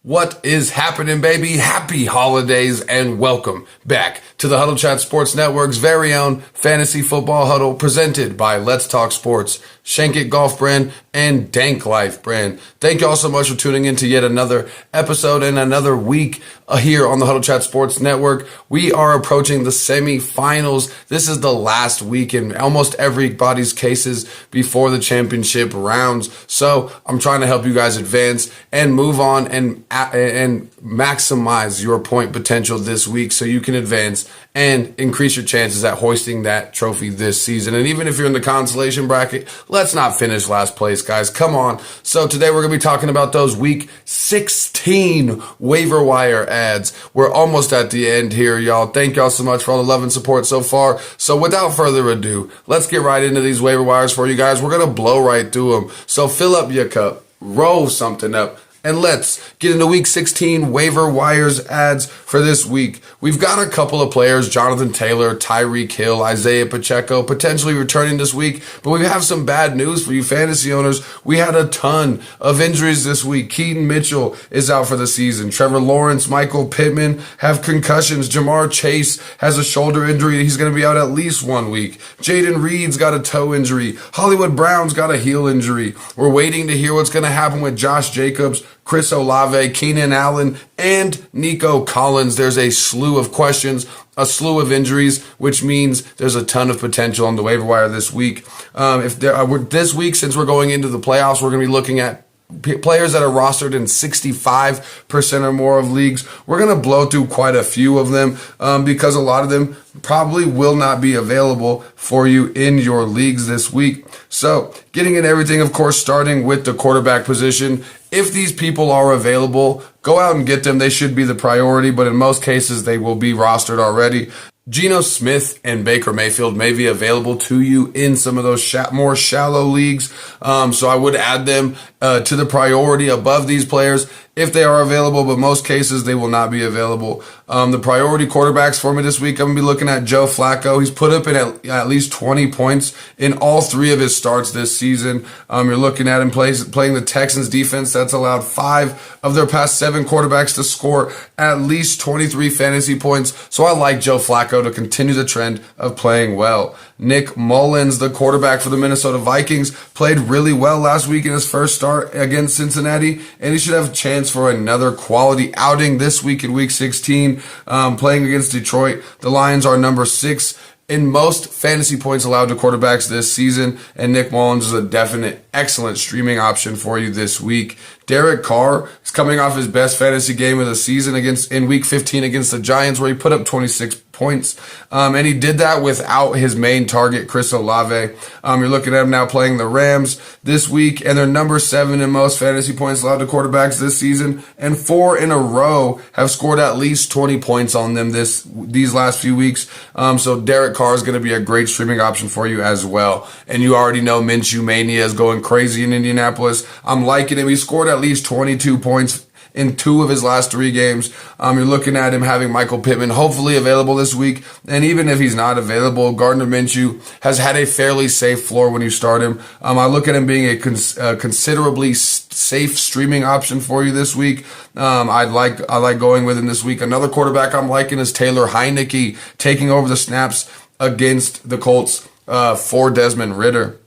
What is happening, baby? Happy holidays and welcome back to the Huddle Chat Sports Network's very own fantasy football huddle presented by Let's Talk Sports, Shank It Golf Brand, and DanklyfeBrand. Thank you all so much for tuning in to yet another episode and another week here on the Huddle Chat Sports Network. We are approaching the semifinals. This is the last week in almost everybody's cases before the championship rounds. So I'm trying to help you guys advance and move on and maximize your point potential this week so you can advance and increase your chances at hoisting that trophy this season. And even if you're in the consolation bracket, let's not finish last place, guys. Come on. So today we're going to be talking about those week 16 waiver wire ads. We're almost at the end here, y'all. Thank y'all so much for all the love and support so far. So without further ado, let's get right into these waiver wires for you guys. We're going to blow right through them. So fill up your cup, roll something up, and let's get into week 16 waiver wires ads for this week. We've got a couple of players, Jonathan Taylor, Tyreek Hill, Isaiah Pacheco, potentially returning this week. But we have some bad news for you fantasy owners. We had a ton of injuries this week. Keaton Mitchell is out for the season. Trevor Lawrence, Michael Pittman have concussions. Jamar Chase has a shoulder injury. He's going to be out at least 1 week. Jaden Reed's got a toe injury. Hollywood Brown's got a heel injury. We're waiting to hear what's going to happen with Josh Jacobs, Chris Olave, Keenan Allen, and Nico Collins. There's a slew of questions, a slew of injuries, which means there's a ton of potential on the waiver wire this week. This week, since we're going into the playoffs, we're going to be looking at players that are rostered in 65% or more of leagues. We're going to blow through quite a few of them because a lot of them probably will not be available for you in your leagues this week. So getting in everything, of course, starting with the quarterback position. If these people are available, go out and get them. They should be the priority, but in most cases, they will be rostered already. Geno Smith and Baker Mayfield may be available to you in some of those more shallow leagues. So I would add them to the priority above these players if they are available, but most cases they will not be available. The priority quarterbacks for me this week, I'm going to be looking at Joe Flacco. He's put up at least 20 points in all 3 of his starts this season. You're looking at him playing the Texans defense that's allowed 5 of their past 7 quarterbacks to score at least 23 fantasy points. So I like Joe Flacco to continue the trend of playing well. Nick Mullins, the quarterback for the Minnesota Vikings, played really well last week in his first start against Cincinnati, and he should have a chance for another quality outing this week in week 16, playing against Detroit. The Lions are number 6 in most fantasy points allowed to quarterbacks this season, and Nick Mullins is a definite excellent streaming option for you this week. Derek Carr is coming off his best fantasy game of the season in week 15 against the Giants, where he put up 26 points. And he did that without his main target, Chris Olave. You're looking at him now playing the Rams this week, and they're number 7 in most fantasy points allowed to quarterbacks this season, and 4 in a row have scored at least 20 points on them these last few weeks. So Derek Carr is going to be a great streaming option for you as well. And you already know Minshew Mania is going crazy in Indianapolis. I'm liking him. He scored at least 22 points in 2 of his last 3 games. You're looking at him having Michael Pittman hopefully available this week. And even if he's not available, Gardner Minshew has had a fairly safe floor when you start him. I look at him being a considerably safe streaming option for you this week. I like going with him this week. Another quarterback I'm liking is Taylor Heineke, taking over the snaps against the Colts for Desmond Ridder.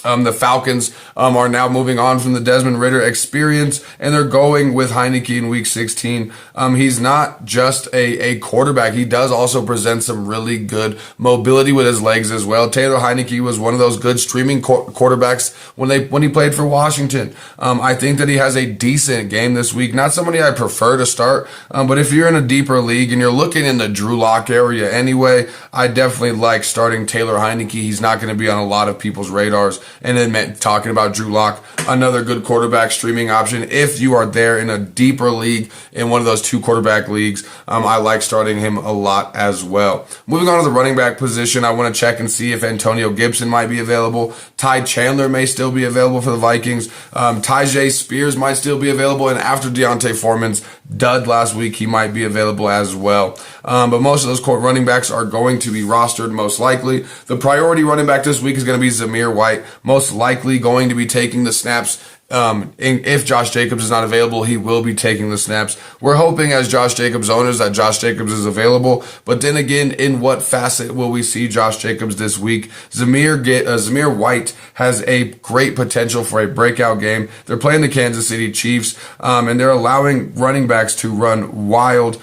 The Falcons are now moving on from the Desmond Ridder experience, and they're going with Heineke in week 16. He's not just a quarterback. He does also present some really good mobility with his legs as well. Taylor Heineke was one of those good streaming quarterbacks when he played for Washington. I think that he has a decent game this week. Not somebody I prefer to start, but if you're in a deeper league and you're looking in the Drew Lock area anyway, I definitely like starting Taylor Heineke. He's not going to be on a lot of people's radars. And then talking about Drew Lock, another good quarterback streaming option. If you are there in a deeper league, in one of those 2 quarterback leagues, I like starting him a lot as well. Moving on to the running back position, I want to check and see if Antonio Gibson might be available. Ty Chandler may still be available for the Vikings. Tyjae Spears might still be available. And after Deontay Foreman's dud last week, he might be available as well. But most of those running backs are going to be rostered most likely. The priority running back this week is going to be Zamir White, most likely going to be taking the snaps If Josh Jacobs is not available, he will be taking the snaps. We're hoping as Josh Jacobs owners that Josh Jacobs is available. But then again, in what facet will we see Josh Jacobs this week? Zamir White has a great potential for a breakout game. They're playing the Kansas City Chiefs, and they're allowing running backs to run wild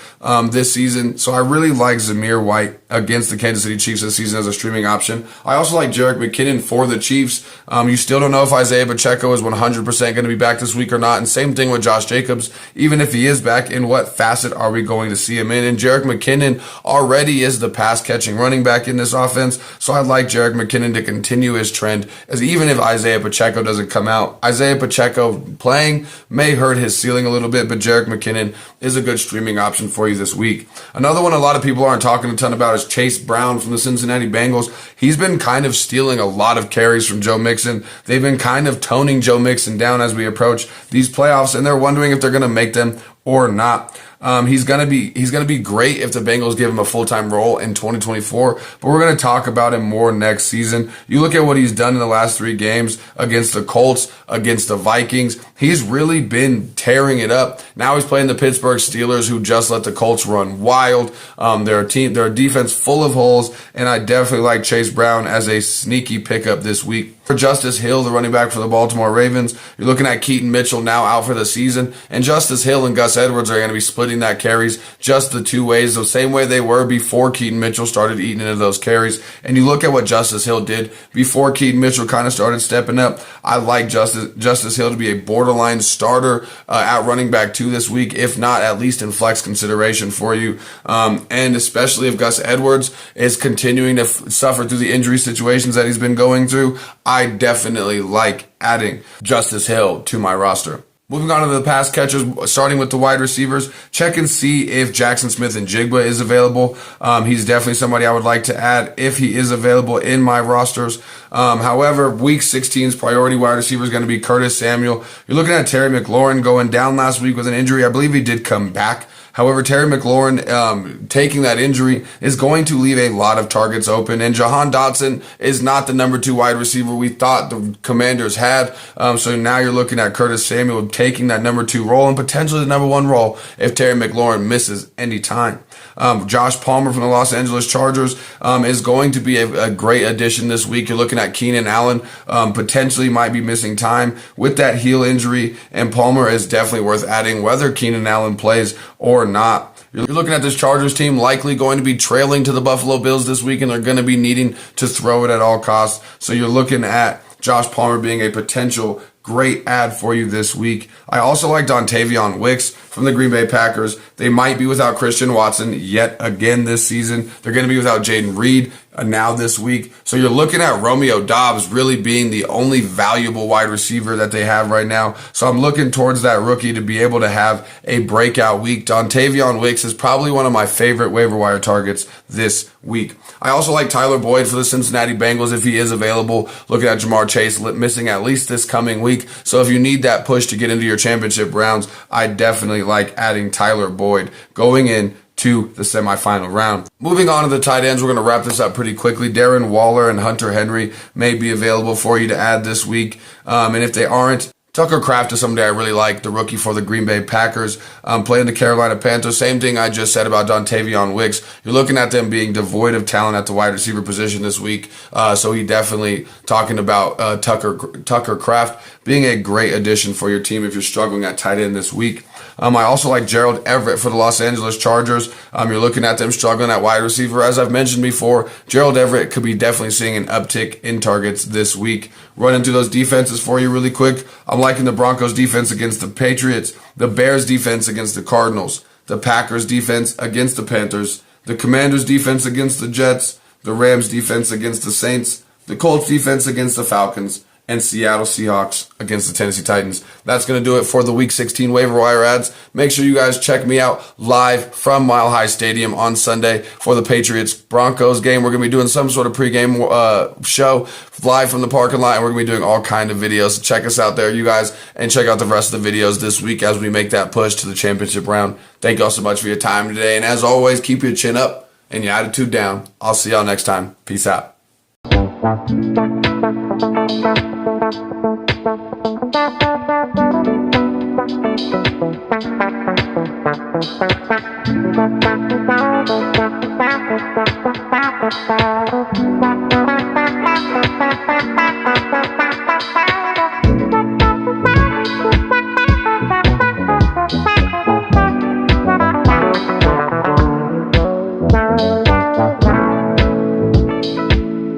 this season. So I really like Zamir White against the Kansas City Chiefs this season as a streaming option. I also like Jerick McKinnon for the Chiefs. You still don't know if Isaiah Pacheco is 100% going to be back this week or not. And same thing with Josh Jacobs. Even if he is back, in what facet are we going to see him in? And Jerick McKinnon already is the pass-catching running back in this offense. So I like Jerick McKinnon to continue his trend, as even if Isaiah Pacheco doesn't come out. Isaiah Pacheco playing may hurt his ceiling a little bit, but Jerick McKinnon is a good streaming option for you this week. Another one a lot of people aren't talking a ton about is Chase Brown from the Cincinnati Bengals. He's been kind of stealing a lot of carries from Joe Mixon. They've been kind of toning Joe Mixon down as we approach these playoffs, and they're wondering if they're going to make them or not. He's gonna be great if the Bengals give him a full-time role in 2024, but we're gonna talk about him more next season. You look at what he's done in the last 3 games against the Colts, against the Vikings. He's really been tearing it up. Now he's playing the Pittsburgh Steelers, who just let the Colts run wild. They're a defense full of holes, and I definitely like Chase Brown as a sneaky pickup this week. For Justice Hill, the running back for the Baltimore Ravens, you're looking at Keaton Mitchell now out for the season, and Justice Hill and Gus Edwards are going to be splitting that carries just the 2 ways, the same way they were before Keaton Mitchell started eating into those carries. And you look at what Justice Hill did before Keaton Mitchell kind of started stepping up. I like Justice Hill to be a borderline starter at running back 2 this week, if not at least in flex consideration for you. And especially if Gus Edwards is continuing to suffer through the injury situations that he's been going through, I definitely like adding Justice Hill to my roster. Moving on to the pass catchers, starting with the wide receivers, check and see if Jackson Smith-Njigba is available. He's definitely somebody I would like to add if he is available in my rosters. However, Week 16's priority wide receiver is going to be Curtis Samuel. You're looking at Terry McLaurin going down last week with an injury. I believe he did come back. However, Terry McLaurin taking that injury is going to leave a lot of targets open, and Jahan Dotson is not the number 2 wide receiver we thought the Commanders had. So now you're looking at Curtis Samuel taking that number 2 role and potentially the number 1 role if Terry McLaurin misses any time. Josh Palmer from the Los Angeles Chargers is going to be a great addition this week. You're looking at Keenan Allen potentially might be missing time with that heel injury, and Palmer is definitely worth adding whether Keenan Allen plays or not. You're looking at this Chargers team likely going to be trailing to the Buffalo Bills this week, and they're going to be needing to throw it at all costs. So you're looking at Josh Palmer being a potential great ad for you this week. I also like Dontavion Wicks from the Green Bay Packers. They might be without Christian Watson yet again this season. They're going to be without Jaden Reed now this week. So you're looking at Romeo Doubs really being the only valuable wide receiver that they have right now. So I'm looking towards that rookie to be able to have a breakout week. Dontavion Wicks is probably one of my favorite waiver wire targets this week. I also like Tyler Boyd for the Cincinnati Bengals if he is available. Looking at Jamar Chase missing at least this coming week. So if you need that push to get into your championship rounds, I definitely like adding Tyler Boyd going in to the semifinal round. Moving on to the tight ends, we're going to wrap this up pretty quickly. Darren Waller and Hunter Henry may be available for you to add this week. And if they aren't, Tucker Kraft is somebody I really like, the rookie for the Green Bay Packers, playing the Carolina Panthers. Same thing I just said about Dontavion Wicks. You're looking at them being devoid of talent at the wide receiver position this week. So he definitely talking about Tucker Kraft being a great addition for your team if you're struggling at tight end this week. I also like Gerald Everett for the Los Angeles Chargers. You're looking at them struggling at wide receiver. As I've mentioned before, Gerald Everett could be definitely seeing an uptick in targets this week. Running through those defenses for you really quick. I'm liking the Broncos defense against the Patriots, the Bears defense against the Cardinals, the Packers defense against the Panthers, the Commanders defense against the Jets, the Rams defense against the Saints, the Colts defense against the Falcons, and Seattle Seahawks against the Tennessee Titans. That's going to do it for the Week 16 waiver wire ads. Make sure you guys check me out live from Mile High Stadium on Sunday for the Patriots-Broncos game. We're going to be doing some sort of pregame show live from the parking lot, and we're going to be doing all kind of videos. So check us out there, you guys, and check out the rest of the videos this week as we make that push to the championship round. Thank you all so much for your time today, and as always, keep your chin up and your attitude down. I'll see y'all next time. Peace out. Thank you.